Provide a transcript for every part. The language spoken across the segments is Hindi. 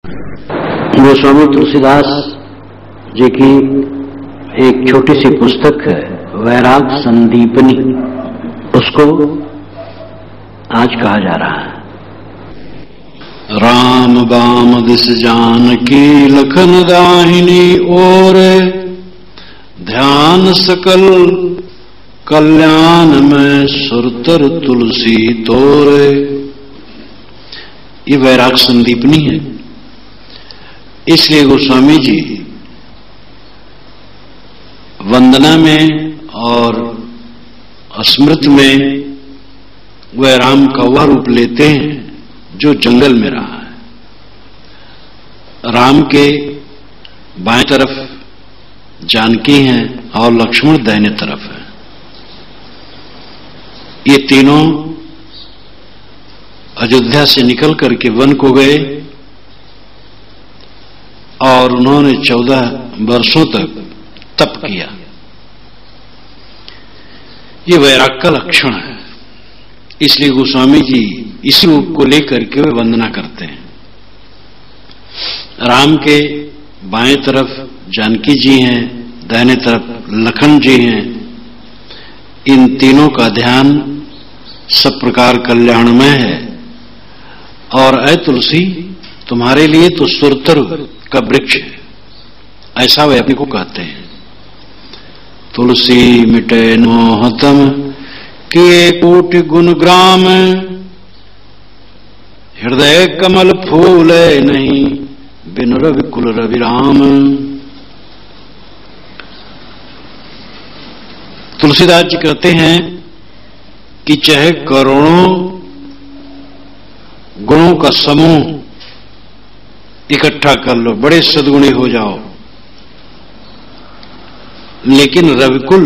गोस्वामी तुलसीदास जी की एक छोटी सी पुस्तक है वैराग संदीपनी, उसको आज कहा जा रहा है। राम बाम दिस जानकी लखन दाहिनी ओर, ध्यान सकल कल्याण में सुरतर तुलसी तोरे। ये वैराग संदीपनी है। इसलिए गोस्वामी जी वंदना में और स्मृत में वह राम का वह रूप लेते हैं जो जंगल में रहा है। राम के बाएं तरफ जानकी हैं और लक्ष्मण दाहिने तरफ है। ये तीनों अयोध्या से निकल करके वन को गए और उन्होंने 14 वर्षों तक तप किया। ये वैराग का लक्षण है। इसलिए गोस्वामी जी इसी रूप को लेकर के वे वंदना करते हैं। राम के बाएं तरफ जानकी जी हैं, दाहिने तरफ लखन जी हैं। इन तीनों का ध्यान सब प्रकार कल्याणमय है। और ऐ तुलसी, तुम्हारे लिए तो सुरतर का वृक्ष है, ऐसा वे अपने को कहते हैं। तुलसी मिटे मोहतम किए कोटि गुण ग्राम, हृदय कमल फूले नहीं बिन रवि कुल रवि राम। तुलसीदास जी कहते हैं कि चाहे करोड़ों गुणों का समूह इकट्ठा कर लो, बड़े सद्गुणी हो जाओ, लेकिन रविकुल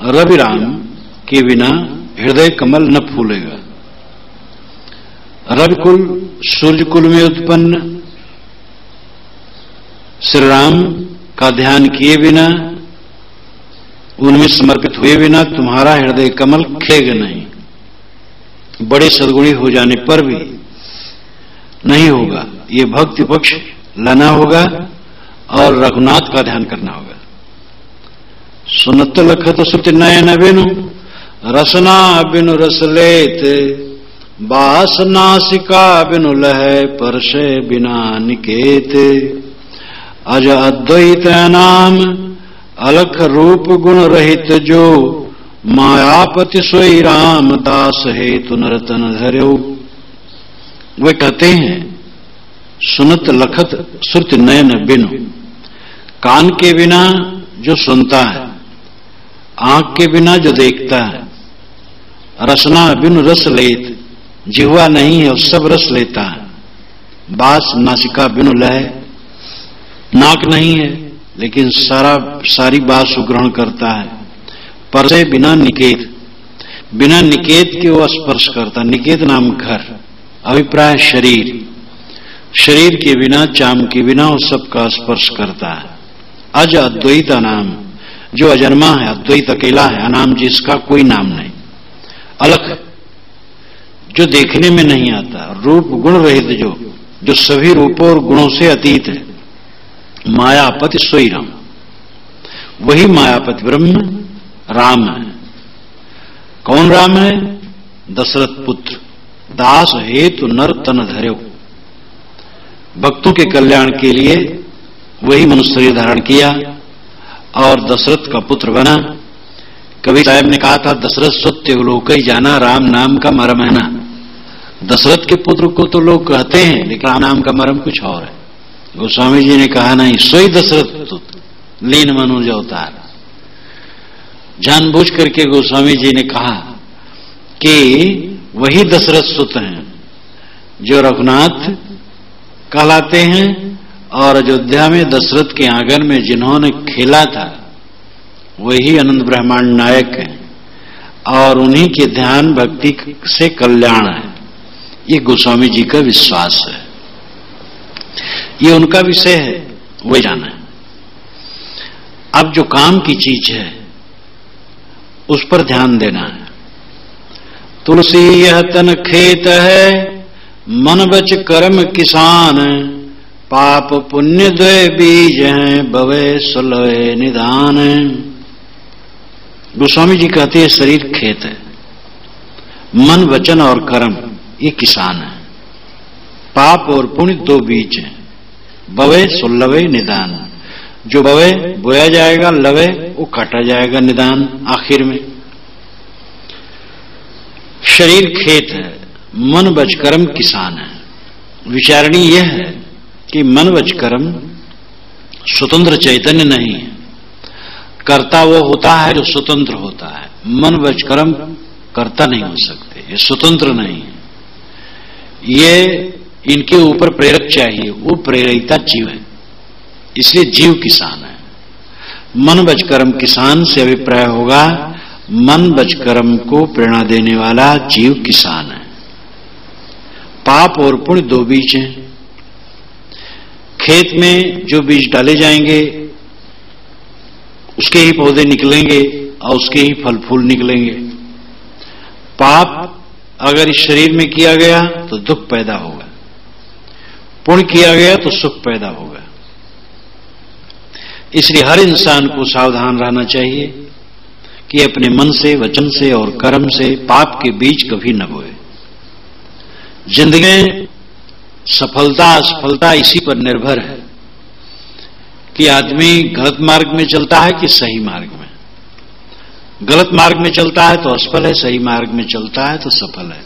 रवि राम के बिना हृदय कमल न फूलेगा। रविकुल सूर्यकुल में उत्पन्न श्री राम का ध्यान किए बिना, उनमें समर्पित हुए बिना तुम्हारा हृदय कमल खिलेगा नहीं। बड़े सद्गुणी हो जाने पर भी नहीं होगा। ये भक्ति पक्ष लाना होगा और रघुनाथ का ध्यान करना होगा। सुनत लखत सुत नयन बिनु, रसना बिनु रस लेत, बास नासिका बिनु लह परसे बिना निकेत। अज अद्वैत नाम अलख रूप गुण रहित जो, मायापति सोई राम दास हेतु नरतन धर्यो। वे कहते हैं सुनत लखत श्रुत नयन बिनु, कान के बिना जो सुनता है, आंख के बिना जो देखता है, रसना बिनु रस लेत, जिह्वा नहीं है और सब रस लेता है, बास नासिका बिनु लय, नाक नहीं है लेकिन सारी बात ग्रहण करता है, परसे बिना निकेत, बिना निकेत के वो स्पर्श करता। निकेत नाम घर, अभिप्राय शरीर, शरीर के बिना चाम के बिना वो सबका स्पर्श करता है। अज अद्वैत नाम, जो अजन्मा है, अद्वैत अकेला है, अनाम जिसका कोई नाम नहीं। अलख, जो देखने में नहीं आता, रूप गुण रहित, जो सभी रूपों और गुणों से अतीत है। मायापति सोई राम, वही मायापति ब्रह्म राम है। कौन राम है? दशरथ पुत्र, दास हेतु नर तन धर्यो। भक्तों के कल्याण के लिए वही मनुष्य शरीर धारण किया और दशरथ का पुत्र बना। कबीर साहब ने कहा था, दशरथ सत्य लोक ही जाना, राम नाम का मर्म है ना। दशरथ के पुत्र को तो लोग कहते हैं, लेकिन राम नाम का मर्म कुछ और है। गोस्वामी जी ने कहा नहीं, सोई दशरथ पुत्र लीन मनुज अवतार। जानबूझ करके गोस्वामी जी ने कहा कि वही दशरथ सुत हैं जो रघुनाथ कहलाते हैं और अयोध्या में दशरथ के आंगन में जिन्होंने खेला था वही अनंत ब्रह्मांड नायक है और उन्हीं के ध्यान भक्ति से कल्याण है। ये गोस्वामी जी का विश्वास है, ये उनका विषय है, वही जाना है। अब जो काम की चीज है उस पर ध्यान देना है। तुलसी यह तन खेत है, मन बच कर्म किसान, पाप पुण्य द्वय बीज हैं, भवे सुलभे निदान। गोस्वामी जी कहते हैं शरीर खेत है, मन वचन और कर्म ये किसान है। पाप और पुण्य दो बीज हैं, भवे सुलभे निदान। जो भवे बोया जाएगा, लवे वो काटा जाएगा, निदान आखिर में। शरीर खेत है, मन वच कर्म किसान है। विचारणी यह है कि मन वच कर्म स्वतंत्र चैतन्य नहीं है। कर्ता वो होता है जो स्वतंत्र होता है, मन वच कर्म कर्ता नहीं हो सकते, ये स्वतंत्र नहीं है। ये इनके ऊपर प्रेरक चाहिए, वो प्रेरिता जीव है, इसलिए जीव किसान है। मन वच कर्म किसान से अभिप्राय होगा, मन वच कर्म को प्रेरणा देने वाला जीव किसान है। पाप और पुण्य दो बीज हैं। खेत में जो बीज डाले जाएंगे उसके ही पौधे निकलेंगे और उसके ही फल फूल निकलेंगे। पाप अगर इस शरीर में किया गया तो दुख पैदा होगा, पुण्य किया गया तो सुख पैदा होगा। इसलिए हर इंसान को सावधान रहना चाहिए कि अपने मन से, वचन से और कर्म से पाप के बीज कभी न बोए। जिंदगी में सफलता असफलता इसी पर निर्भर है कि आदमी गलत मार्ग में चलता है कि सही मार्ग में। गलत मार्ग में चलता है तो असफल है, सही मार्ग में चलता है तो सफल है।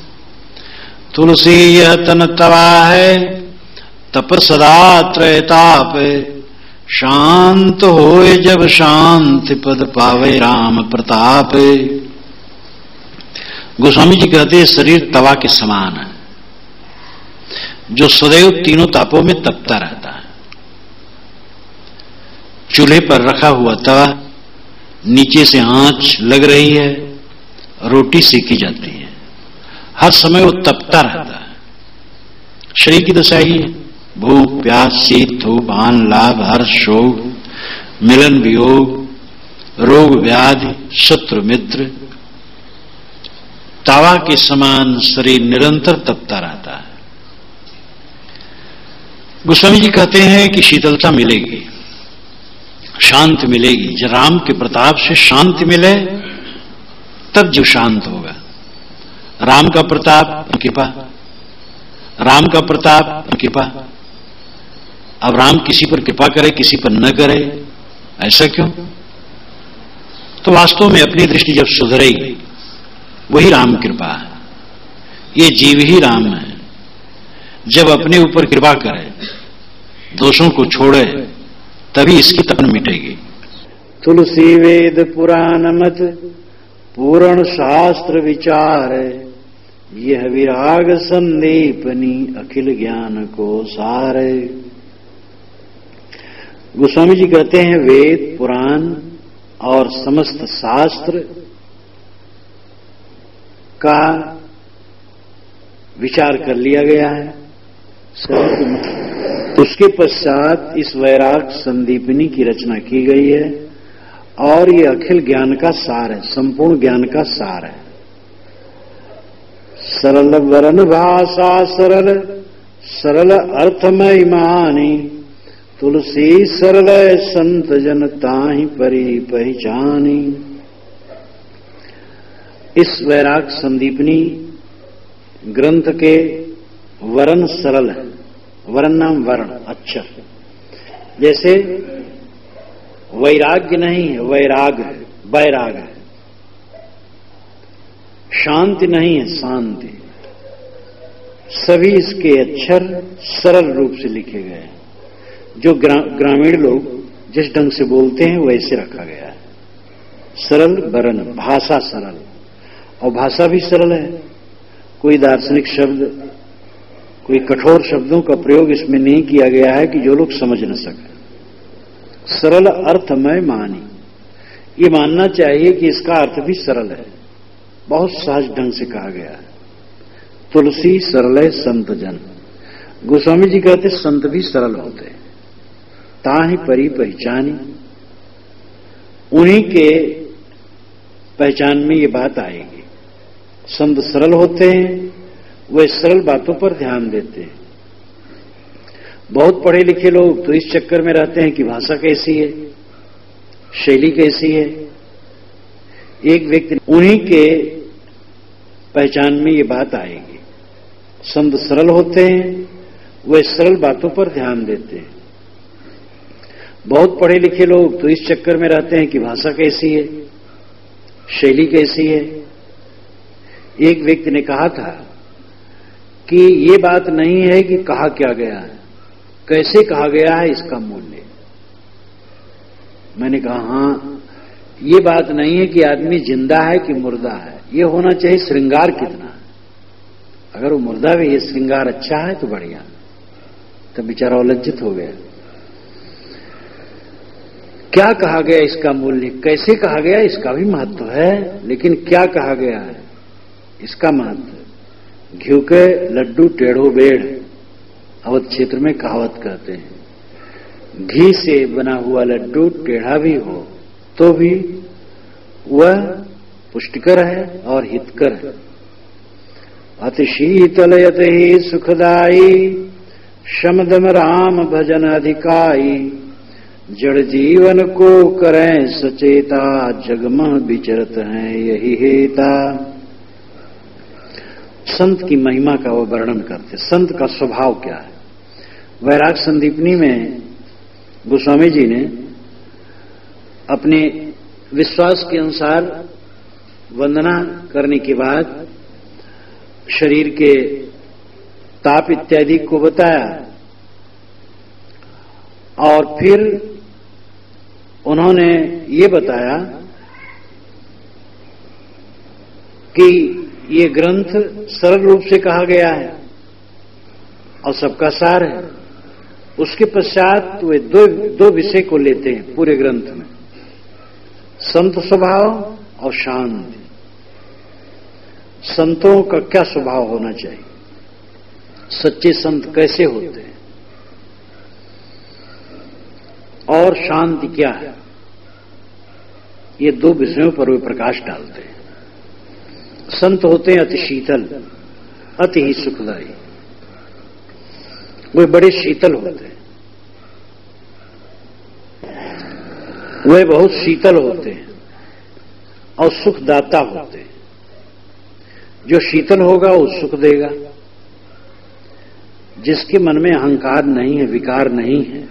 तुलसी यह तन तवा है, तप सदा त्रयताप, शांत होए जब शांति पद पावे राम प्रताप। गोस्वामी जी कहते हैं शरीर तवा के समान है, जो सदैव तीनों तापों में तपता रहता है। चूल्हे पर रखा हुआ तवा, नीचे से आंच लग रही है, रोटी सेकी जाती है, हर समय वो तपता रहता है। शरीर की दशा ही है, भूख प्यास शीत धूप आन लाभ हर्ष शोक मिलन वियोग रोग व्याधि शत्रु मित्र, तावा के समान शरीर निरंतर तपता रहता है। गोस्वामी जी कहते हैं कि शीतलता मिलेगी, शांति मिलेगी। जब राम के प्रताप से शांति मिले तब जो शांत होगा। राम का प्रताप कृपा, राम का प्रताप कृपा। अब राम किसी पर कृपा करे किसी पर न करे, ऐसा क्यों? तो वास्तव में अपनी दृष्टि जब सुधरेगी वही राम कृपा है। ये जीव ही राम है। जब अपने ऊपर कृपा करे, दोषों को छोड़े, तभी इसकी तपन मिटेगी। तुलसी वेद पुराण मत पूर्ण शास्त्र विचार, यह विराग संदीपनी अखिल ज्ञान को सार। गोस्वामी जी कहते हैं वेद पुराण और समस्त शास्त्र का विचार कर लिया गया है। उसके पश्चात इस वैराग संदीपनी की रचना की गई है और ये अखिल ज्ञान का सार है, संपूर्ण ज्ञान का सार है। सरल वरण भाषा सरल, सरल अर्थमय मानी, तुलसी सरल संत जन ताहि परि पहचानी। इस वैराग संदीपनी ग्रंथ के वर्ण सरल है। वर्ण नाम वर्ण अक्षर, जैसे वैराग्य नहीं है, वैराग है, वैराग है। शांति नहीं है, शांति। सभी इसके अक्षर सरल रूप से लिखे गए हैं। जो ग्रामीण लोग जिस ढंग से बोलते हैं वैसे रखा गया है। सरल वर्ण, भाषा सरल, और भाषा भी सरल है। कोई दार्शनिक शब्द, कोई कठोर शब्दों का प्रयोग इसमें नहीं किया गया है कि जो लोग समझ न सके। सरल अर्थमय मानी, ये मानना चाहिए कि इसका अर्थ भी सरल है, बहुत सहज ढंग से कहा गया है। तुलसी सरल संत जन, गोस्वामी जी कहते संत भी सरल होते, ताहि परि पहचानी। उन्हीं के पहचान में ये बात आएगी। संत सरल होते हैं, वे सरल बातों पर ध्यान देते हैं। बहुत पढ़े लिखे लोग तो इस चक्कर में रहते हैं कि भाषा कैसी है, शैली कैसी है। एक व्यक्ति, उन्हीं के पहचान में ये बात आएगी। संत सरल होते हैं, वे सरल बातों पर ध्यान देते हैं। बहुत पढ़े लिखे लोग तो इस चक्कर में रहते हैं कि भाषा कैसी है, शैली कैसी है। एक व्यक्ति ने कहा था कि ये बात नहीं है कि कहा क्या गया है, कैसे कहा गया है इसका मूल्य। मैंने कहा हां, ये बात नहीं है कि आदमी जिंदा है कि मुर्दा है, ये होना चाहिए श्रृंगार कितना है। अगर वो मुर्दा भी ये श्रृंगार अच्छा है तो बढ़िया, तब बेचारा लज्जित हो गया। क्या कहा गया इसका मूल्य, कैसे कहा गया इसका भी महत्व है, लेकिन क्या कहा गया है इसका महत्व। घी के लड्डू टेढ़ो बेड़, अवध क्षेत्र में कहावत कहते हैं। घी से बना हुआ लड्डू टेढ़ा भी हो तो भी वह पुष्टिकर है और हितकर है। अति शीतल यत ही सुखदाई, शमदम राम भजन अधिकाई। जड़ जीवन को करें सचेता, जगमह विचरत हैं यही हेता। संत की महिमा का वो वर्णन करते, संत का स्वभाव क्या है। वैराग संदीपनी में गोस्वामी जी ने अपने विश्वास के अनुसार वंदना करने के बाद शरीर के ताप इत्यादि को बताया, और फिर उन्होंने ये बताया कि ये ग्रंथ सरल रूप से कहा गया है और सबका सार है। उसके पश्चात वे दो विषय को लेते हैं पूरे ग्रंथ में, संत स्वभाव और शांति। संतों का क्या स्वभाव होना चाहिए, सच्चे संत कैसे होते हैं, और शांति क्या है, ये दो विषयों पर वे प्रकाश डालते हैं। संत होते हैं अति शीतल, अति ही सुखदायी। वे बड़े शीतल होते हैं, वे बहुत शीतल होते हैं और सुखदाता होते हैं। जो शीतल होगा वो सुख देगा। जिसके मन में अहंकार नहीं है, विकार नहीं है,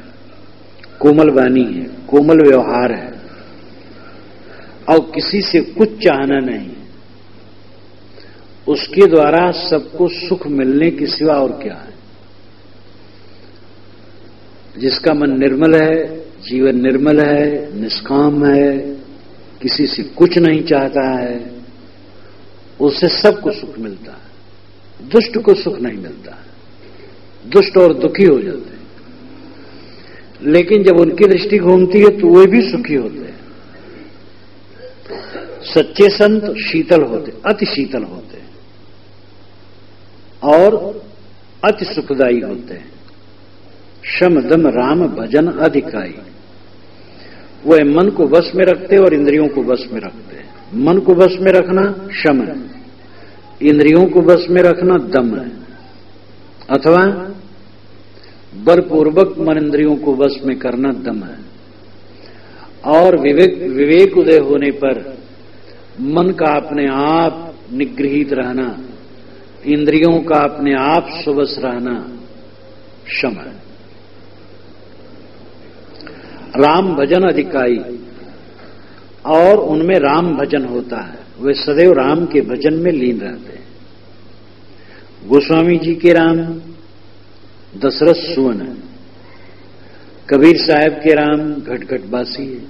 कोमल वाणी है, कोमल व्यवहार है और किसी से कुछ चाहना नहीं, उसके द्वारा सबको सुख मिलने के सिवा और क्या है। जिसका मन निर्मल है, जीवन निर्मल है, निष्काम है, किसी से कुछ नहीं चाहता है, उससे सबको सुख मिलता है। दुष्ट को सुख नहीं मिलता है, दुष्ट और दुखी हो जाते हैं। लेकिन जब उनकी दृष्टि घूमती है तो वे भी सुखी होते हैं। सच्चे संत शीतल होते, अति शीतल होते हैं और अति सुखदायी होते हैं। शम दम राम भजन अधिकाई। वह मन को वश में रखते और इंद्रियों को वश में रखते हैं। मन को वश में रखना शम है, इंद्रियों को वश में रखना दम है, अथवा बलपूर्वक मन इंद्रियों को वश में करना दम है। और विवेक उदय होने पर मन का अपने आप निगृहित रहना, इंद्रियों का अपने आप स्ववश रहना शम है। राम भजन अधिकाई, और उनमें राम भजन होता है, वे सदैव राम के भजन में लीन रहते हैं। गोस्वामी जी के राम दशरथ सुवन है, कबीर साहब के राम घटघट बासी है,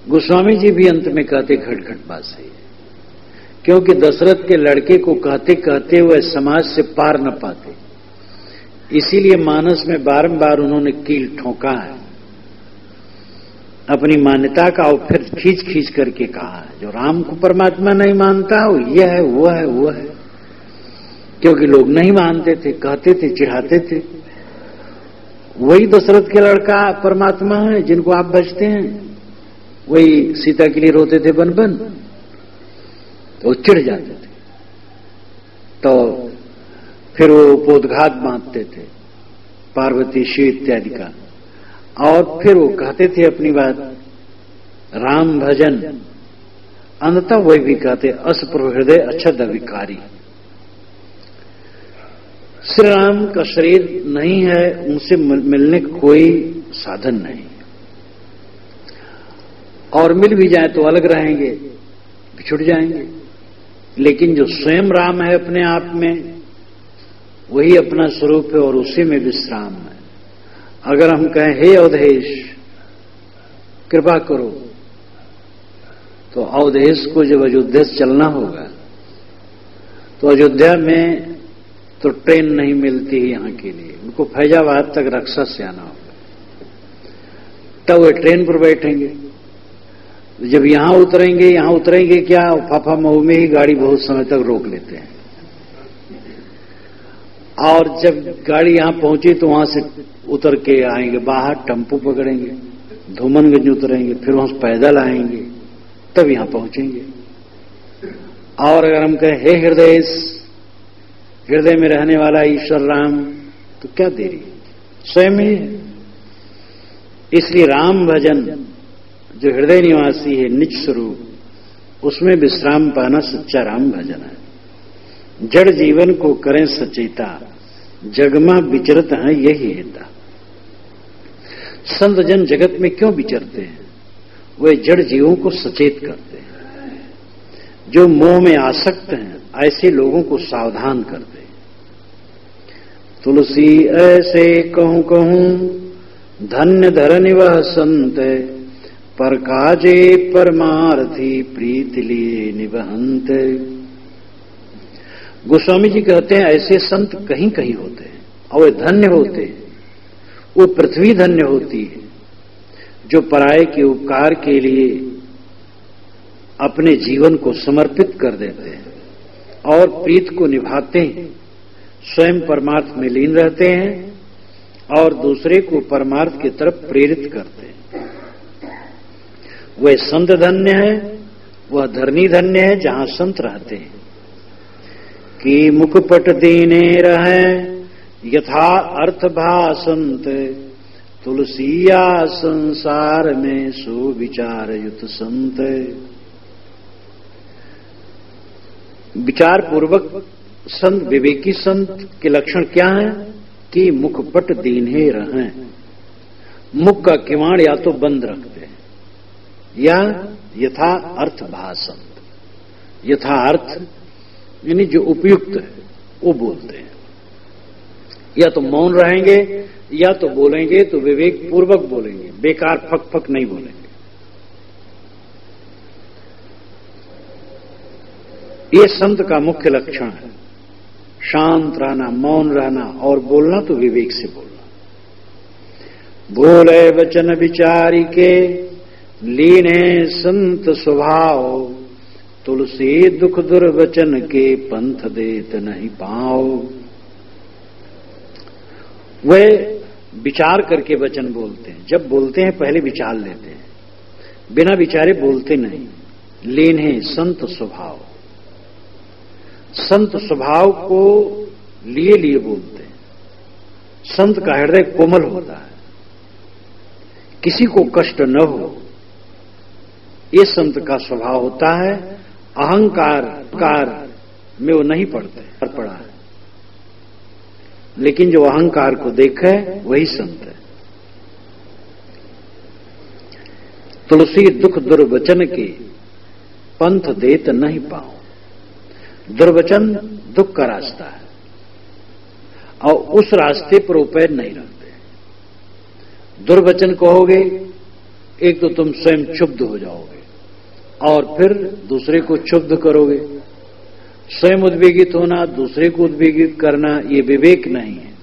गोस्वामी जी भी अंत में कहते घटघट बासी है, क्योंकि दशरथ के लड़के को कहते कहते वह समाज से पार न पाते, इसीलिए मानस में बारंबार उन्होंने कील ठोका है अपनी मान्यता का, और फिर खींच खींच करके कहा है जो राम को परमात्मा नहीं मानता वो ये है, वो है, वो है। क्योंकि लोग नहीं मानते थे, कहते थे, चिढ़ाते थे। वही दशरथ के लड़का परमात्मा है जिनको आप भजते हैं, वही सीता के लिए रोते थे बन बन, तो चिढ़ जाते थे, तो फिर वो पोतघात बांधते थे, पार्वती शिव इत्यादि का। और फिर वो कहते थे अपनी बात, राम भजन, अंततः वही भी कहते असप्रभु हृदय अच्छद विकारी। श्री राम का शरीर नहीं है, उनसे मिलने का कोई साधन नहीं, और मिल भी जाए तो अलग रहेंगे, बिछुड़ जाएंगे। लेकिन जो स्वयं राम है अपने आप में, वही अपना स्वरूप है और उसी में विश्राम है। अगर हम कहें हे अवधेश कृपा करो, तो अवधेश को जब अयोध्या से चलना होगा तो अयोध्या में तो ट्रेन नहीं मिलती है यहां के लिए, उनको फैजाबाद तक रक्षा से आना होगा, तब वे ट्रेन पर बैठेंगे। जब यहां उतरेंगे क्या, फाफा मऊ में ही गाड़ी बहुत समय तक रोक लेते हैं, और जब गाड़ी यहां पहुंची तो वहां से उतर के आएंगे बाहर, टेम्पो पकड़ेंगे, धूमनगंज उतरेंगे, फिर वहां से पैदल आएंगे, तब यहां पहुंचेंगे। और अगर हम कहें हे हृदय में रहने वाला ईश्वर राम, तो क्या देरी, स्वयं ही है। इसलिए राम भजन जो हृदय निवासी है निज स्वरूप, उसमें विश्राम पाना सच्चा राम भजन है। जड़ जीवन को करें सचेता, जगमा विचरत है यही हेता। संत जन जगत में क्यों विचरते हैं, वे जड़ जीवों को सचेत करते हैं। जो मोह में आसक्त हैं ऐसे लोगों को सावधान करते हैं। तुलसी ऐसे कहूं धन्य धरनि वह संत, पर काजे परमार्थी प्रीति लिए निबहंत। गोस्वामी जी कहते हैं ऐसे संत कहीं कहीं होते हैं और वे धन्य होते हैं। वो पृथ्वी धन्य होती है जो पराये के उपकार के लिए अपने जीवन को समर्पित कर देते हैं और प्रीत को निभाते हैं, स्वयं परमार्थ में लीन रहते हैं और दूसरे को परमार्थ की तरफ प्रेरित करते हैं। वह संत धन्य है, वह धरनी धन्य है जहां संत रहते हैं। कि मुखपट दीने रहे यथा अर्थ भासंत, तुलसिया संसार में सो विचार युत संत। विचार पूर्वक संत, विवेकी संत के लक्षण क्या है कि मुखपट दीने रहें, मुख का किवाड़ या तो बंद रखते हैं या यथा अर्थ भासंत, यथा अर्थ यानी जो उपयुक्त है वो बोलते हैं। या तो मौन रहेंगे या तो बोलेंगे तो विवेक पूर्वक बोलेंगे, बेकार फक फक नहीं बोलेंगे। ये संत का मुख्य लक्षण है, शांत रहना, मौन रहना और बोलना तो विवेक से बोलना। बोले वचन विचारी के लीने संत स्वभाव, तुलसी दुख दुर्वचन के पंथ देत नहीं पाओ। वे विचार करके वचन बोलते हैं, जब बोलते हैं पहले विचार लेते हैं, बिना विचारे बोलते नहीं। लीन है संत स्वभाव, संत स्वभाव को लिए लिए बोलते हैं। संत का हृदय कोमल होता है, किसी को कष्ट न हो, ये संत का स्वभाव होता है। अहंकार में वो नहीं पड़ा है, लेकिन जो अहंकार को देखे वही संत है। तुलसी दुख दुर्वचन के पंथ देत नहीं पाओ। दुर्वचन दुख का रास्ता है और उस रास्ते पर पैर नहीं रखते। दुर्वचन कहोगे एक तो तुम स्वयं क्षुब्ध हो जाओगे और फिर दूसरे को क्षुब्ध करोगे। स्वयं उद्वेगित होना, दूसरे को उद्वेगित करना, ये विवेक नहीं है।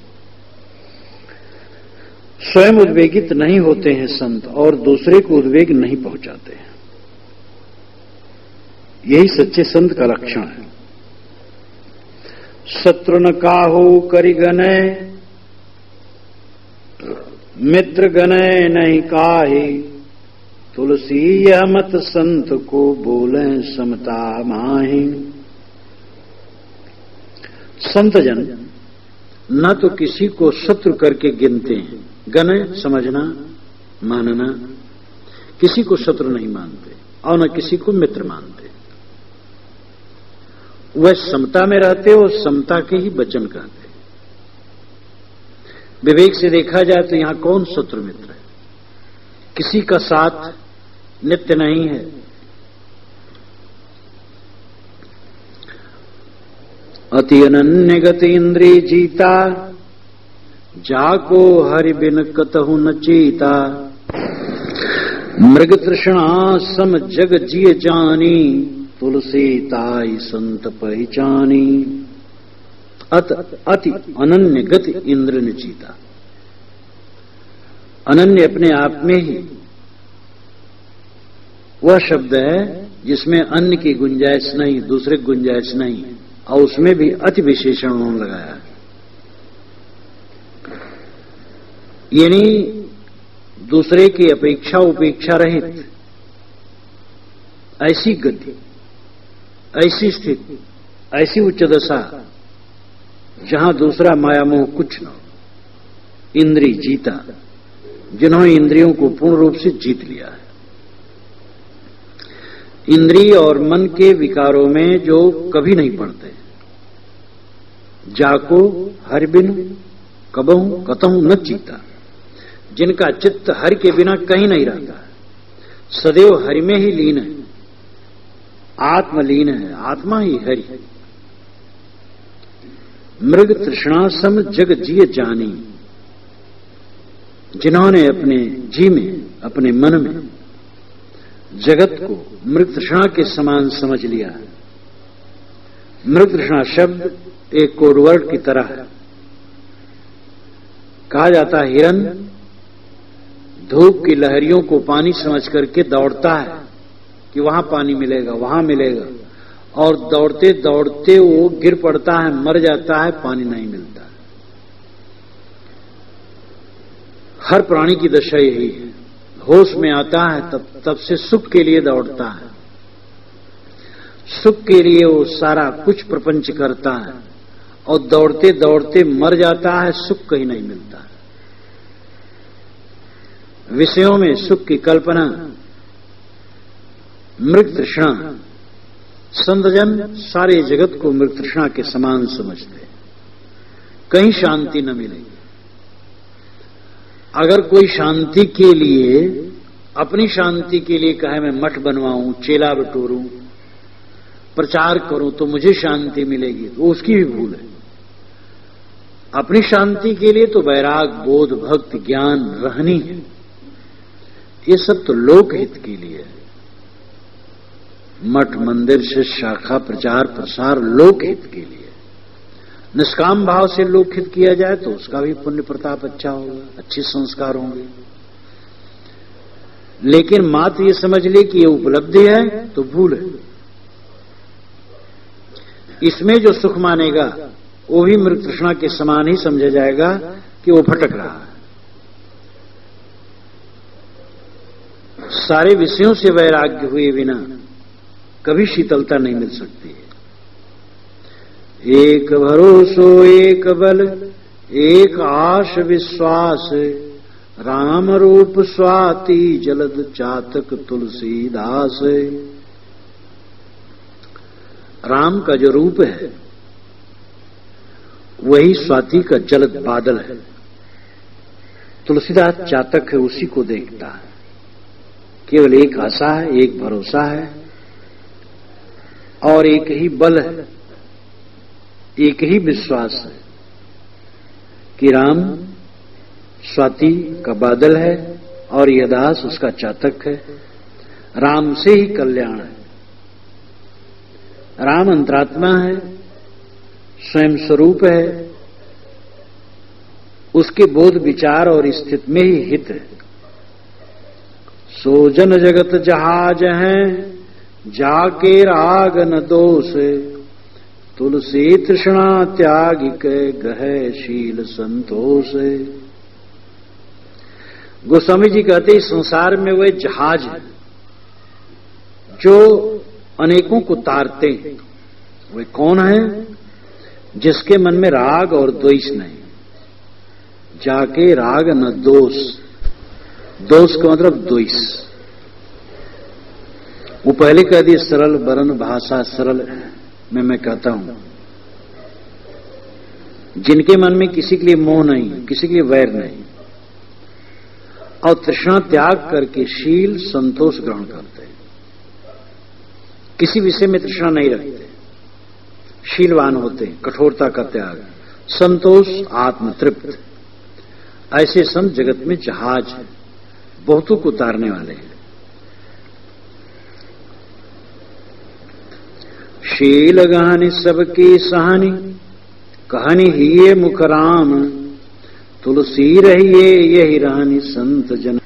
स्वयं उद्वेगित नहीं होते हैं संत और दूसरे को उद्वेग नहीं पहुंचाते हैं। यही सच्चे संत का लक्षण है। शत्रु न काहू करि गने, मित्र गने नहीं काहे, तुलसी यह मत संत को बोले समता माही। संत जन न तो किसी को शत्रु करके गिनते हैं, गण समझना मानना, किसी को शत्रु नहीं मानते और न किसी को मित्र मानते। वह समता में रहते और समता के ही वचन कहते। विवेक से देखा जाए तो यहां कौन शत्रु मित्र है? किसी का साथ नित्य नहीं है। अति अनन्य गति इंद्रिय जीता, जाको हरि बिन कतहु न चीता। मृग तृष्णा सम जग जिय जानी, तुलसी ताई संत पहचानी। अति अनन्य गति इंद्र ने जीता। अनन्य अपने आप में ही वह शब्द है जिसमें अन्य की गुंजाइश नहीं, दूसरे की गुंजाइश नहीं है, और उसमें भी अति विशेषण उन्होंने लगाया। यानी दूसरे की अपेक्षा उपेक्षा रहित ऐसी गति, ऐसी स्थिति, ऐसी उच्च दशा जहां दूसरा माया मोह कुछ न हो। इंद्रिय जीता, जिन्होंने इंद्रियों को पूर्ण रूप से जीत लिया है। इंद्रिय और मन के विकारों में जो कभी नहीं पड़ते। जाको हरि बिन कबहु कतहु न जीता, जिनका चित्त हरि के बिना कहीं नहीं रहता, सदैव हरि में ही लीन है, आत्मलीन है, आत्मा ही हरि है। मृग तृष्णा सम जग जिय जानी, जिन्होंने अपने जी में, अपने मन में जगत को मृग तृष्णा के समान समझ लिया है। मृग तृष्णा शब्द एक कोडवर्ड की तरह है। कहा जाता है हिरन धूप की लहरियों को पानी समझ करके दौड़ता है कि वहां पानी मिलेगा, वहां मिलेगा, और दौड़ते दौड़ते वो गिर पड़ता है, मर जाता है, पानी नहीं मिलता। हर प्राणी की दशा यही है। होश में आता है तब से सुख के लिए दौड़ता है, सुख के लिए वो सारा कुछ प्रपंच करता है, और दौड़ते दौड़ते मर जाता है, सुख कहीं नहीं मिलता। विषयों में सुख की कल्पना, मृग तृष्णा। संतजन सारे जगत को मृग तृष्णा के समान समझते, कहीं शांति न मिलेगी। अगर कोई शांति के लिए, अपनी शांति के लिए कहे मैं मठ बनवाऊं, चेला बटोरूं, प्रचार करूं तो मुझे शांति मिलेगी, तो उसकी भी भूल है। अपनी शांति के लिए तो वैराग, बोध, भक्ति, ज्ञान रहनी है। ये सब तो लोकहित के लिए है। मठ मंदिर से शाखा प्रचार प्रसार लोकहित के लिए। निष्काम भाव से लोकहित किया जाए तो उसका भी पुण्य प्रताप अच्छा होगा, अच्छे संस्कार होंगे। लेकिन मात्र ये समझ ले कि ये उपलब्धि है तो भूल है। इसमें जो सुख मानेगा वो भी मृग तृष्णा के समान ही समझा जाएगा कि वो भटक रहा है। सारे विषयों से वैराग्य हुए बिना कभी शीतलता नहीं मिल सकती है। एक भरोसो एक बल, एक आश विश्वास, राम रूप स्वाति जलद चातक तुलसीदास। राम का जो रूप है वही स्वाति का जलद बादल है। तुलसीदास चातक है, उसी को देखता है। केवल एक आशा है, एक भरोसा है और एक ही बल है, एक ही विश्वास है कि राम स्वाति का बादल है और यह दास उसका चातक है। राम से ही कल्याण है। राम अंतरात्मा है, स्वयं स्वरूप है, उसके बोध विचार और स्थिति में ही हित है। सो जन जगत जहाज हैं, जाके राग न दोष, तुलसी तृष्णा त्याग के गहे शील संतोष। गोस्वामी जी कहते इस संसार में वह जहाज है जो अनेकों को तारते हैं। वे कौन है? जिसके मन में राग और द्वेष नहीं, जाके राग न दोष, दोष का मतलब द्वेष। वो पहले कह दिए सरल वरण भाषा सरल में मैं कहता हूं, जिनके मन में किसी के लिए मोह नहीं, किसी के लिए वैर नहीं, और तृष्णा त्याग करके शील संतोष ग्रहण करते हैं, किसी विषय में तृष्णा नहीं रखते, शीलवान होते हैं, कठोरता का त्याग, संतोष, आत्मतृप्त, ऐसे संत जगत में जहाज है, बहुतों को उतारने वाले हैं। शील गहनी सबकी सहानी, कहानी ही ये मुख राम, तुलसी रहिए यही रहनी संत जन।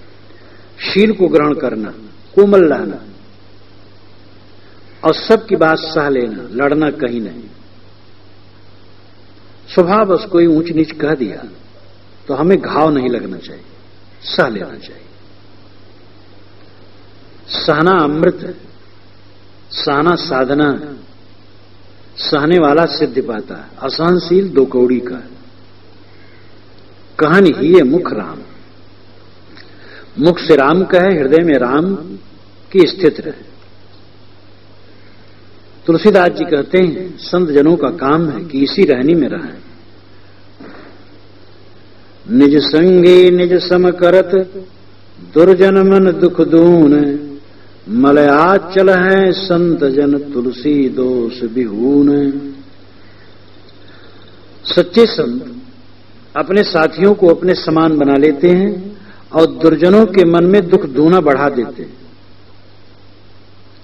शील को ग्रहण करना, कोमल रहना और सबकी बात सह लेना, लड़ना कहीं नहीं। स्वभाव बस कोई ऊंच नीच कह दिया तो हमें घाव नहीं लगना चाहिए, सह लेना चाहिए। सहना अमृत है, सहना साधना है, सहने वाला सिद्धि पाता है। असहनशील दो कौड़ी का है। कहानी ही है मुख राम, मुख से राम कहे, हृदय में राम की स्थित रहे। तुलसीदास जी कहते हैं संत जनों का काम है कि इसी रहनी में रहें। निज संगी निज सम करत, दुर्जन मन दुख दून, मलयाचल है संत जन तुलसी दोष विहून। सच्चे संत अपने साथियों को अपने समान बना लेते हैं और दुर्जनों के मन में दुख दूना बढ़ा देते हैं।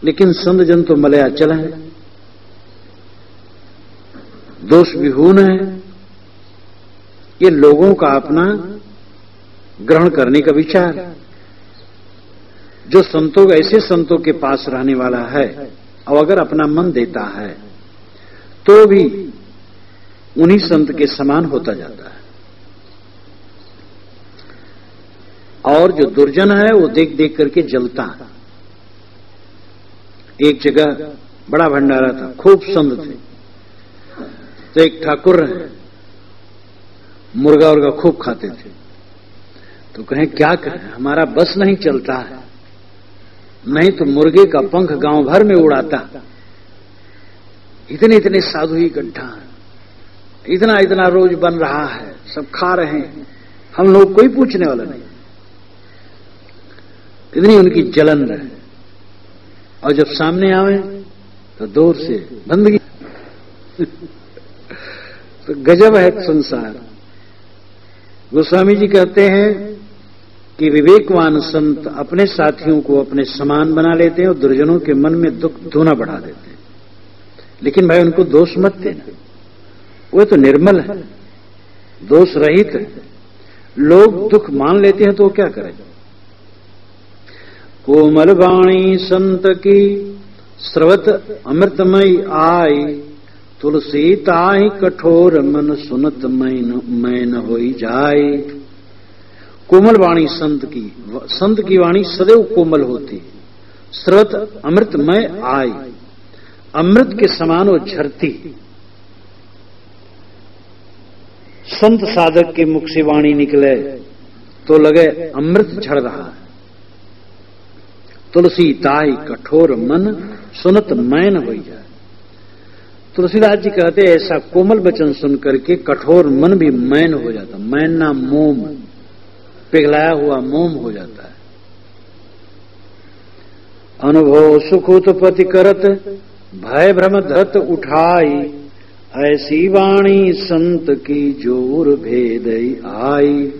लेकिन संत जन तो मलयाचल है, दोष विहून है। ये लोगों का अपना ग्रहण करने का विचार। जो संतों, ऐसे संतों के पास रहने वाला है और अगर अपना मन देता है तो भी उन्हीं संत के समान होता जाता है। और जो दुर्जन है वो देख देख करके जलता है। एक जगह बड़ा भंडारा था, खूब संत थे, तो एक ठाकुर है, मुर्गा उर्गा खूब खाते थे। तो कहें क्या करें, हमारा बस नहीं चलता है, नहीं तो मुर्गे का पंख गांव भर में उड़ाता। इतने इतने साधु इकट्ठा, इतना इतना रोज बन रहा है, सब खा रहे हैं, हम लोग कोई पूछने वाला नहीं। इतनी उनकी जलन रहे। और जब सामने आवे तो दूर से बंदगी। तो गजब है संसार। गोस्वामी जी कहते हैं कि विवेकवान संत अपने साथियों को अपने समान बना लेते हैं और दुर्जनों के मन में दुख दूना बढ़ा देते हैं। लेकिन भाई उनको दोष मत देना, वो तो निर्मल है, दोष रहित है। लोग दुख मान लेते हैं तो वो क्या करें। कोमल वाणी संत की स्रवत अमृतमयी आई, तुलसी ताहि कठोर मन सुनत मैन होई जाए। कोमल वाणी संत की वाणी सदैव कोमल होती, स्रवत अमृतमय आई, अमृत के समान वो झरती। संत साधक के मुख से वाणी निकले तो लगे अमृत झड़ रहा है। तुलसी ताई कठोर मन सुनत मैन हो जाए। तुलसीदास जी कहते ऐसा कोमल वचन सुन करके कठोर मन भी मैन हो जाता। मैन ना मोम, पिघलाया हुआ मोम हो जाता है। अनुभव सुख उत्पत्ति करत, भय भ्रम धत उठाई, ऐसी वाणी संत की जोर भेद आई।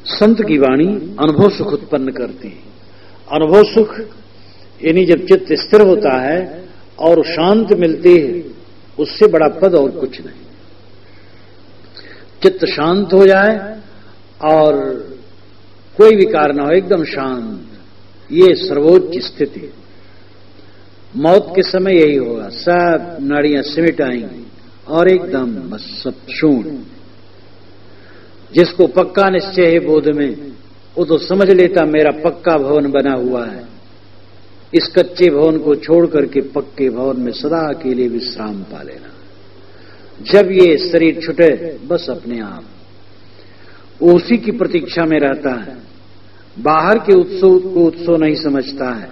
संत की वाणी अनुभव सुख उत्पन्न करती है। अनुभव सुख यानी जब चित्त स्थिर होता है और शांत मिलती है, उससे बड़ा पद और कुछ नहीं। चित्त शांत हो जाए और कोई विकार ना हो, एकदम शांत, ये सर्वोच्च स्थिति है। मौत के समय यही होगा, सब नाड़ियां सिमट आएंगी और एकदम बस सब शून्य। जिसको पक्का निश्चय है बोध में, वो तो समझ लेता मेरा पक्का भवन बना हुआ है। इस कच्चे भवन को छोड़ करके पक्के भवन में सदा के लिए विश्राम पा लेना। जब ये शरीर छूटे बस अपने आप उसी की प्रतीक्षा में रहता है, बाहर के उत्सव को उत्सव नहीं समझता है,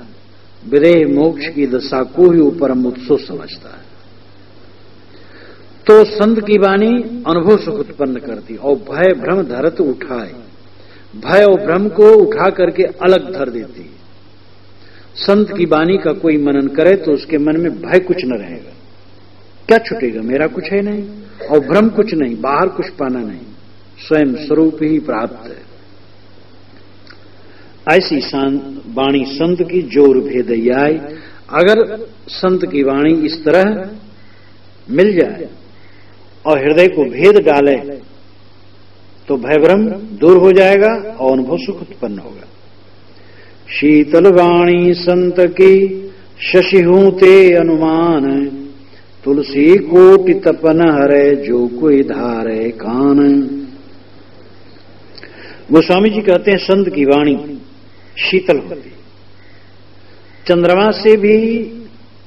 विदेह मोक्ष की दशा को ही वो परम उत्सव समझता है। तो संत की वाणी अनुभव सुख उत्पन्न करती और भय भ्रम धरत उठाए, भय और भ्रम को उठा करके अलग धर देती। संत की वाणी का कोई मनन करे तो उसके मन में भय कुछ न रहेगा, क्या छूटेगा, मेरा कुछ है नहीं, और भ्रम कुछ नहीं, बाहर कुछ पाना नहीं, स्वयं स्वरूप ही प्राप्त है। ऐसी वाणी संत की जोर भेद आए। अगर संत की वाणी इस तरह मिल जाए और हृदय को भेद डाले तो भयभ्रम दूर हो जाएगा और अनुभव सुख उत्पन्न होगा। शीतल वाणी संत की शशि हूं ते अनुमान, तुलसी कोटि तपन हरे जो कोई धारे कान। गोस्वामी जी कहते हैं संत की वाणी शीतल होती, चंद्रमा से भी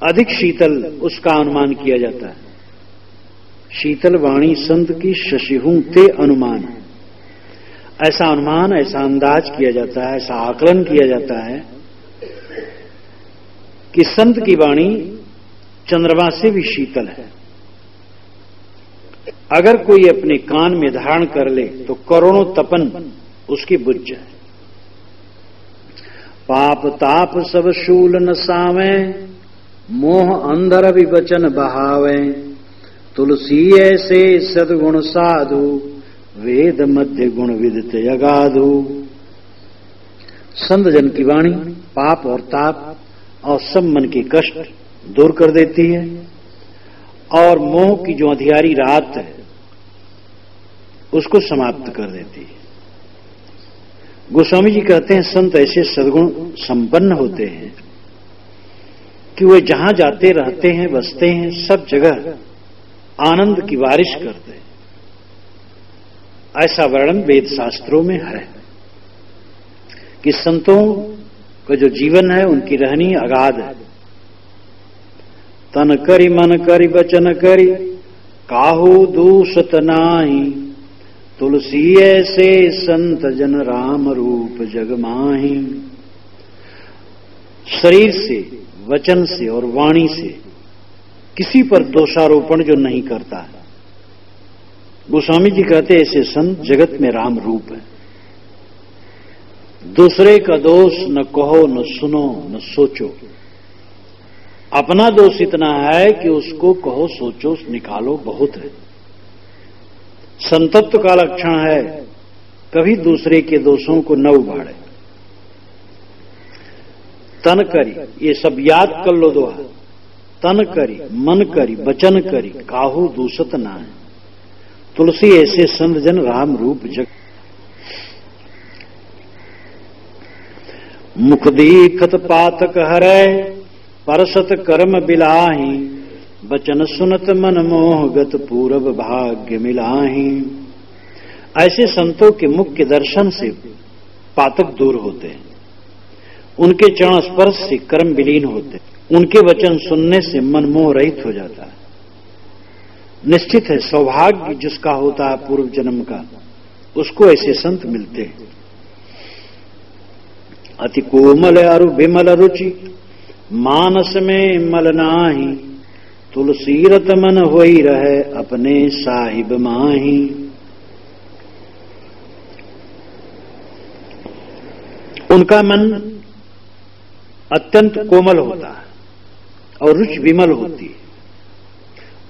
अधिक शीतल उसका अनुमान किया जाता है। शीतल वाणी संत की शशि हूं ते अनुमान, ऐसा अनुमान, ऐसा अंदाज किया जाता है, ऐसा आकलन किया जाता है कि संत की वाणी चंद्रमा से भी शीतल है। अगर कोई अपने कान में धारण कर ले तो करोड़ों तपन उसकी बुझ जाए। पाप ताप सब शूल न सावे, मोह अंधर विवचन बहावे, तुलसी ऐसे सद्गुण साधु, वेद मध्य गुण विदित अगाधु। संत जन की वाणी पाप और ताप और सब मन के कष्ट दूर कर देती है और मोह की जो अंधियारी रात है उसको समाप्त कर देती है। गोस्वामी जी कहते हैं संत ऐसे सद्गुण संपन्न होते हैं कि वे जहां जाते रहते हैं, बसते हैं, सब जगह आनंद की बारिश करते हैं। ऐसा वर्णन वेद शास्त्रों में है कि संतों का जो जीवन है उनकी रहनी अगाध है। तन करी मन करी वचन करी, काहू दूषत नाही, तुलसी ऐसे संत जन राम रूप जग माही। शरीर से, वचन से और वाणी से किसी पर दोषारोपण जो नहीं करता है, गोस्वामी जी कहते ऐसे संत जगत में राम रूप है। दूसरे का दोष न कहो, न सुनो, न सोचो। अपना दोष इतना है कि उसको कहो, सोचो, निकालो बहुत है। संतत्व का लक्षण है कभी दूसरे के दोषों को न उभाड़े। तन करी, ये सब याद कर लो दोहा। तन करी, मन करी, वचन करी, काहू दूषत ना है, तुलसी ऐसे संत जन राम रूप जग। मुख दीखत पातक हरै, परसत कर्म बिलाही, वचन सुनत मन मोहगत पूरब भाग्य मिलाही। ऐसे संतों के मुख के दर्शन से पातक दूर होते हैं, उनके चरण स्पर्श से कर्म विलीन होते हैं, उनके वचन सुनने से मन मोह रहित हो जाता है। निश्चित है सौभाग्य जिसका होता है पूर्व जन्म का, उसको ऐसे संत मिलते हैं। अति कोमल अरु विमल रुचि, मानस में मल नाही, तुलसी रत मन होई रहे अपने साहिब माही। उनका मन अत्यंत कोमल होता है और रुचि विमल होती है,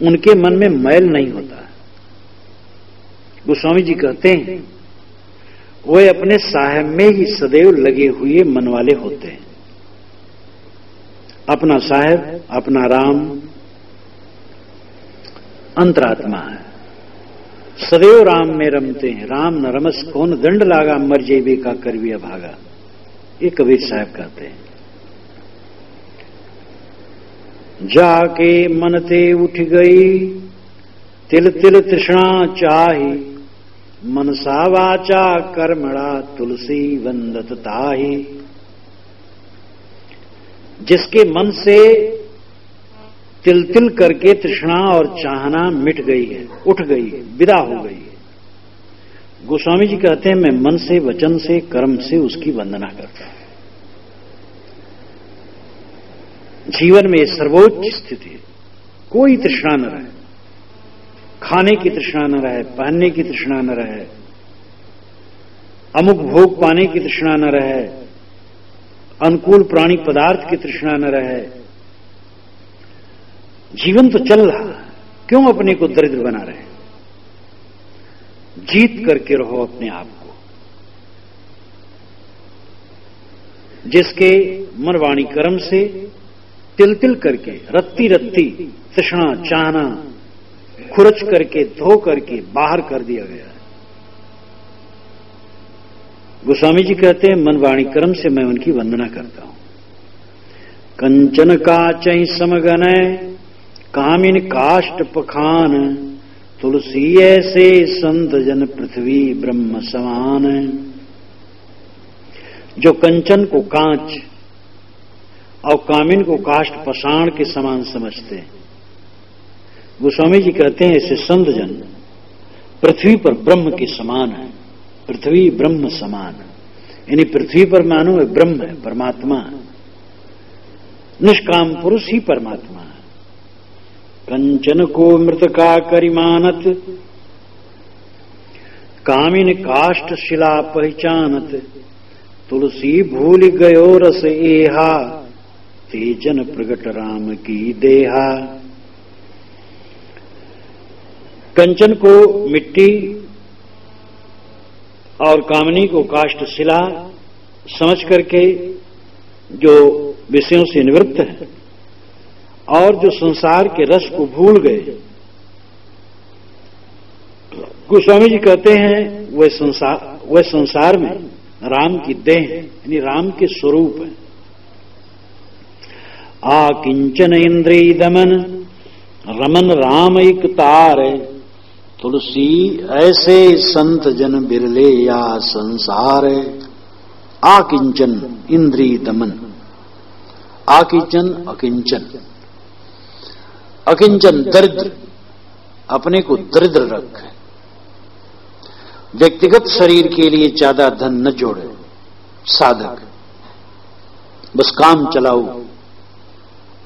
उनके मन में मैल नहीं होता है। गोस्वामी जी कहते हैं वे अपने साहेब में ही सदैव लगे हुए मन वाले होते हैं। अपना साहेब, अपना राम अंतरात्मा है, सदैव राम में रमते हैं। राम न रमस कौन दंड लागा, मर जेबे का करविया भागा, ये कबीर साहब कहते हैं। जाके मन ते उठ गई, तिल तिल तृष्णा चाही, मनसा वाचा कर्मणा तुलसी वंदत ताही। जिसके मन से तिल तिल करके तृष्णा और चाहना मिट गई है, उठ गई है, विदा हो गई है। गोस्वामी जी कहते हैं मैं मन से, वचन से, कर्म से उसकी वंदना करता हूं। जीवन में सर्वोच्च स्थिति है, कोई तृष्णा न रहे, खाने की तृष्णा न रहे, पहनने की तृष्णा न रहे, अमुक भोग पाने की तृष्णा न रहे, अनुकूल प्राणी पदार्थ की तृष्णा न रहे। जीवन तो चल रहा है, क्यों अपने को दरिद्र बना रहे? जीत करके रहो अपने आप को। जिसके मन वाणी कर्म से तिल तिल करके, रत्ती रत्ती तृष्णा चाहना खुरच करके, धो करके बाहर कर दिया गया है। गोस्वामी जी कहते हैं मन वाणी कर्म से मैं उनकी वंदना करता हूं। कंचन काचै समगनय कामिन काष्ठ पखान, तुलसी ऐसे संत जन पृथ्वी ब्रह्म समान। जो कंचन को कांच और कामिन को काष्ठ पाषाण के समान समझते हैं, गोस्वामी जी कहते हैं ऐसे संत जन पृथ्वी पर ब्रह्म के समान है। पृथ्वी ब्रह्म समान, यानी पृथ्वी पर मानो है ब्रह्म है, परमात्मा है, निष्काम पुरुष ही परमात्मा है। कंचन को मृतका करिमानत, कामिन काष्ठ शिला पहचानत, तुलसी भूल गयो रस एहा, तेजन प्रगट राम की देहा। कंचन को मिट्टी और कामनी को काष्ठ शिला समझ करके जो विषयों से निवृत्त है और जो संसार के रस को भूल गए, गोस्वामी जी कहते हैं वह संसार में राम की देह है, यानी राम के स्वरूप है। आकिंचन इंद्रिय दमन रमन राम एक तार, तुलसी ऐसे संत जन बिरले या संसार। आकिंचन इंद्रिय दमन, आकिंचन अकिंचन, अकिंचन दरिद्र, अपने को दरिद्र रखे, व्यक्तिगत शरीर के लिए ज्यादा धन न जोड़े, साधक बस काम चलाओ,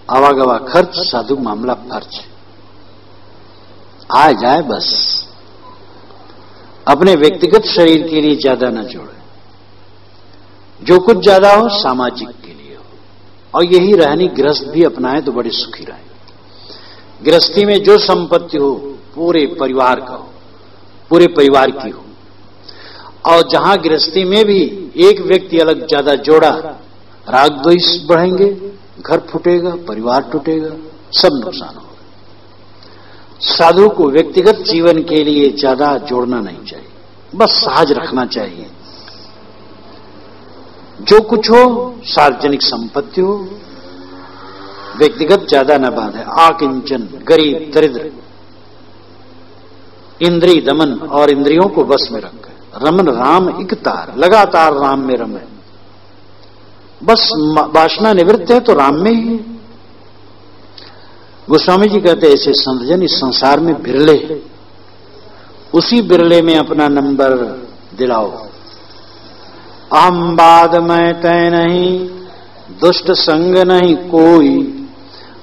आवागवा खर्च, साधु मामला फर्ज, आ जाए बस। अपने व्यक्तिगत शरीर के लिए ज्यादा न जोड़े, जो कुछ ज्यादा हो सामाजिक के लिए हो, और यही रहनी गृहस्थ भी अपनाए तो बड़े सुखी रहे। गृहस्थी में जो संपत्ति हो पूरे परिवार का हो, पूरे परिवार की हो, और जहां गृहस्थी में भी एक व्यक्ति अलग ज्यादा जोड़ा, राग द्वेष बढ़ेंगे, घर फूटेगा, परिवार टूटेगा, सब नुकसान होगा। साधु को व्यक्तिगत जीवन के लिए ज्यादा जोड़ना नहीं चाहिए, बस सहज रखना चाहिए। जो कुछ हो सार्वजनिक संपत्ति हो, व्यक्तिगत ज्यादा न बांधे। आकिंचन गरीब दरिद्र, इंद्रिय दमन और इंद्रियों को बस में रखे, रमन राम एक तार, लगातार राम में रमे, बस वासना निवृत्त है तो राम में ही। गोस्वामी जी कहते हैं ऐसे संतजन इस संसार में बिरले, उसी बिरले में अपना नंबर दिलाओ। अहमवाद मैं तय नहीं, दुष्ट संग नहीं कोई,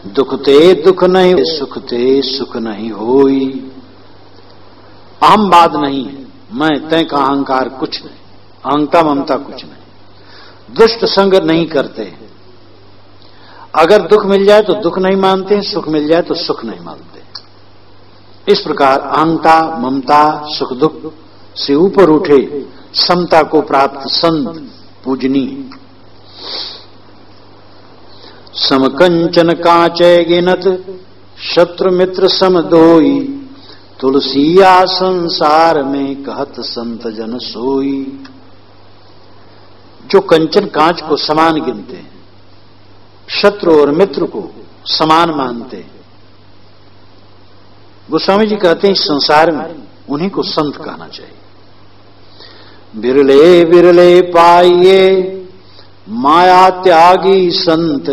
दुखते दुख नहीं, सुखते सुख नहीं होई। अहमवाद नहीं है, मैं तय का अहंकार कुछ नहीं, अहंता ममता कुछ नहीं। दुष्ट संग नहीं करते, अगर दुख मिल जाए तो दुख नहीं मानते, सुख मिल जाए तो सुख नहीं मानते। इस प्रकार अहंता ममता सुख दुख से ऊपर उठे समता को प्राप्त संत पूजनीय। समकंचन कांचय गिनत, शत्रु मित्र सम दोई, तुलसिया संसार में कहत संत जन सोई। जो कंचन कांच को समान गिनते हैं, शत्रु और मित्र को समान मानते हैं, गोस्वामी जी कहते हैं इस संसार में उन्हीं को संत कहना चाहिए। बिरले बिरले पाइये माया त्यागी संत,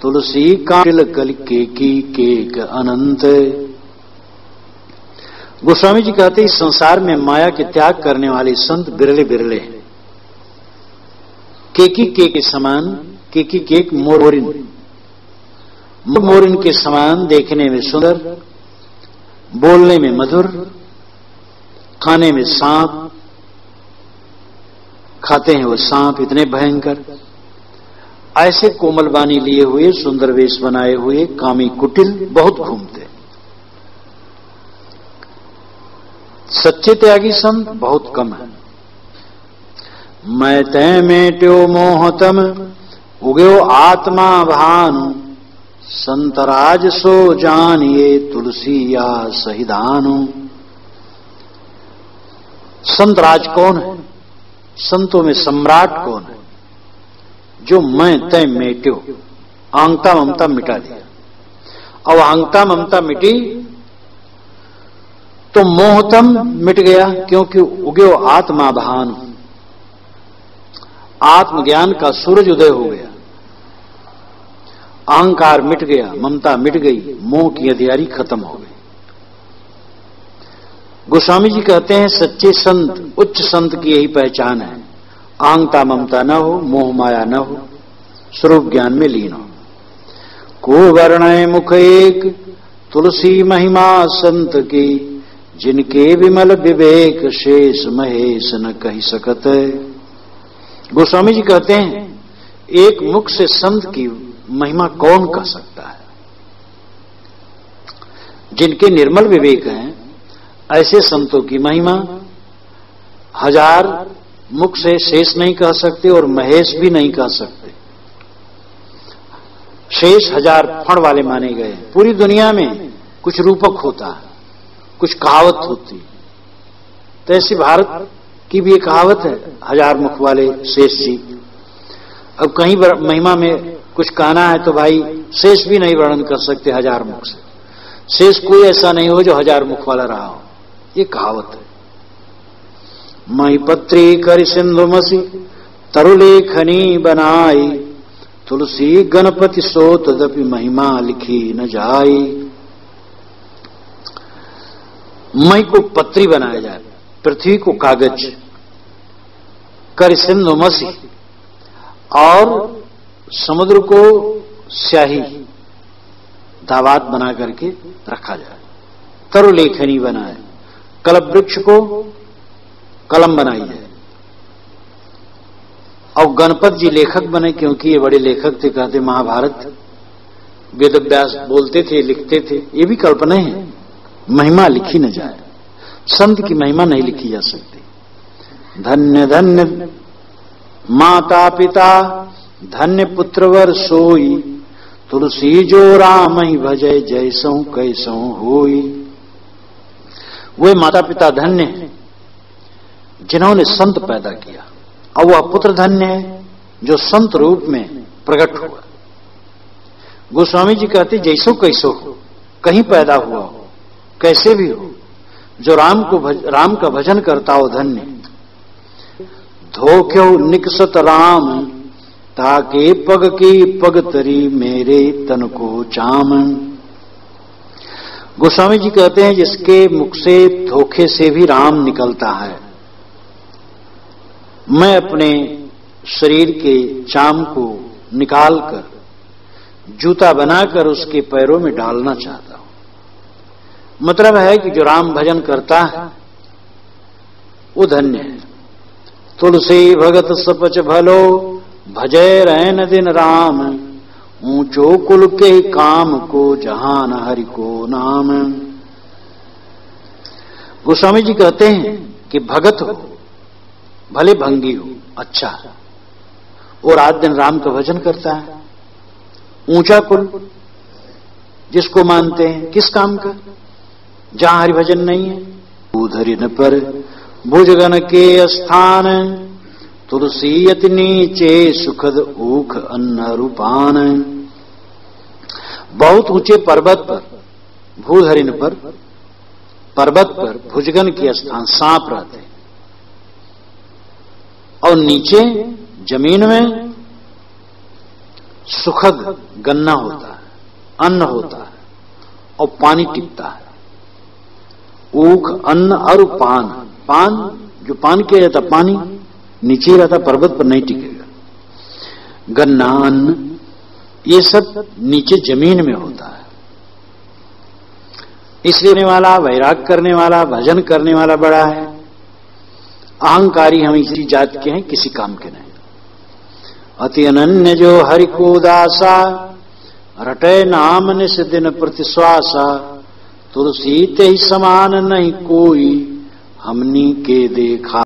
तुलसी का कल केक अनंत। गोस्वामी जी कहते इस संसार में माया के त्याग करने वाले संत बिरले बिरले हैं। केकी के समान, केकी केक मोरिन, मोरिन के समान देखने में सुंदर, बोलने में मधुर, खाने में सांप, खाते हैं वो सांप इतने भयंकर। ऐसे कोमल बानी लिए हुए, सुंदर वेश बनाए हुए कामी कुटिल बहुत घूमते। सच्चे त्यागी संत बहुत कम है। मैं तय मेट्यो मोहतम उग्यो आत्मा भानु, संतराज सो जानिए तुलसी या सहिदानु। संतराज कौन है? संतों में सम्राट कौन है? जो मैं तय मेट्यो, आंगता ममता मिटा दिया। और आंगता ममता मिटी तो मोहतम मिट गया, क्योंकि उग्यो आत्मा भानु, आत्मज्ञान का सूरज उदय हो गया। अहंकार मिट गया, ममता मिट गई, मोह की अंधियारी खत्म हो गई। गोस्वामी जी कहते हैं सच्चे संत, उच्च संत की यही पहचान है, अहंता ममता न हो, मोह माया न हो, स्वरूप ज्ञान में लीन हो। को वर्णय मुख एक तुलसी महिमा संत की, जिनके विमल विवेक शेष महेश न कही सकत। गोस्वामी जी कहते हैं एक मुख से संत की महिमा कौन कह सकता है? जिनके निर्मल विवेक हैं ऐसे संतों की महिमा हजार मुख से शेष नहीं कह सकते और महेश भी नहीं कह सकते। शेष हजार फण वाले माने गए। पूरी दुनिया में कुछ रूपक होता है, कुछ कहावत होती। तो ऐसी भारत की भी एक कहावत है, हजार मुख वाले शेष जी। अब कहीं महिमा में कुछ कहना है तो भाई शेष भी नहीं वर्णन कर सकते हजार मुख से। शेष कोई ऐसा नहीं हो जो हजार मुख वाला रहा हो, ये कहावत है। महिपत्री कर सिंधु मसी तरुलेखनी बनाई, तुलसी गणपति सो तदपि महिमा लिखी न जाई। मई को पत्री बनाया जाए, पृथ्वी को कागज, कर सिंधु मसी, और समुद्र को स्याही दावात बना करके रखा जाए। तरुलेखनी बनाए, कल्प वृक्ष को कलम बनाई जाए। और गणपत जी लेखक बने, क्योंकि ये बड़े लेखक थे। कहते महाभारत वेदव्यास बोलते थे, लिखते थे। ये भी कल्पना है, महिमा लिखी न जाए। संत की महिमा नहीं लिखी जा सकती। धन्य धन्य माता पिता, धन्य पुत्रवर सोई, तुलसी जो राम ही भजय, जैसों कैसों होई। वे माता पिता धन्य हैं जिन्होंने संत पैदा किया, और वह पुत्र धन्य है जो संत रूप में प्रकट हुआ। गोस्वामी जी कहते जैसो कैसो हो, कहीं पैदा हुआ हो, कैसे भी हो, जो राम का भजन करता हो धन्य। धोख्यो निकसत राम, ताके पग की पग तरी, मेरे तन को चाम। गोस्वामी जी कहते हैं जिसके मुख से धोखे से भी राम निकलता है, मैं अपने शरीर के चाम को निकालकर जूता बनाकर उसके पैरों में डालना चाहता हूं। मतलब है कि जो राम भजन करता है वो धन्य है। तुलसी भगत सपच भलो, भजय रहन दिन राम, ऊंचो कुल के काम को, जहान हरि को नाम। गोस्वामी जी कहते हैं कि भगत हो, भले भंगी हो, अच्छा, और रात दिन राम का भजन करता है। ऊंचा कुल जिसको मानते हैं, किस काम का? जहां हरि भजन नहीं है। उधरिन पर भुजगन के स्थान, तुलसी अति नीचे सुखद ऊख अन्न रूपान। बहुत ऊंचे पर्वत पर, भूधरिन पर, पर्वत पर भुजगन के स्थान सांप रहते, और नीचे जमीन में सुखद गन्ना होता है, अन्न होता है और पानी टिकता है। ऊख, अन्न और पान। पान जो पान किया जाता, पानी नीचे रहता, पर्वत पर नहीं टिकेगा। गन्ना, अन्न, ये सब नीचे जमीन में होता है। इसलिए वाला, वैराग करने वाला, भजन करने वाला बड़ा है। अहंकारी हम इसी जात के हैं, किसी काम के नहीं। अति अनन्य जो हरि को दासा, रटे नाम निस दिन प्रतिश्वासा। तुलसी ते ही समान नहीं कोई, हमनी के देखा।